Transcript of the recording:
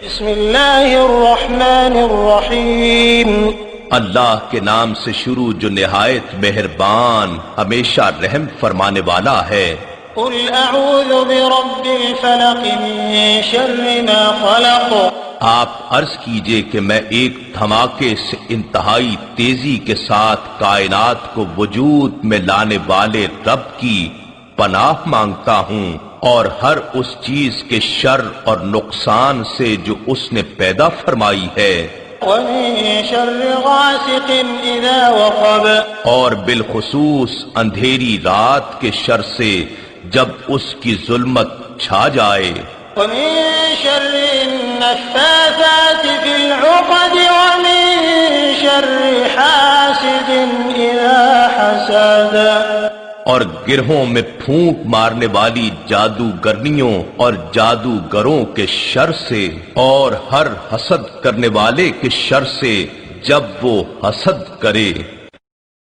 بسم اللہ الرحمن الرحیم اللہ کے نام سے شروع جو نہایت مہربان ہمیشہ رحم فرمانے والا ہے۔ قل اعوذ برب الفلق من شر ما خلق۔ آپ عرض کیجئے کہ میں ایک دھماکے سے انتہائی تیزی کے ساتھ کائنات کو وجود میں لانے والے رب کی پناہ مانگتا ہوں، اور ہر اس چیز کے شر اور نقصان سے جو اس نے پیدا فرمائی ہے، ومن شر غاسق اذا وقب۔ اور بالخصوص اندھیری رات کے شر سے جب اس کی ظلمت چھا جائے، ومن شر النفاثات في العقد ومن شر حاسد اذا حسد۔ اور گرہوں میں پھونک مارنے والی جادوگرنیوں اور جادوگروں کے شر سے، اور ہر حسد کرنے والے کے شر سے جب وہ حسد کرے۔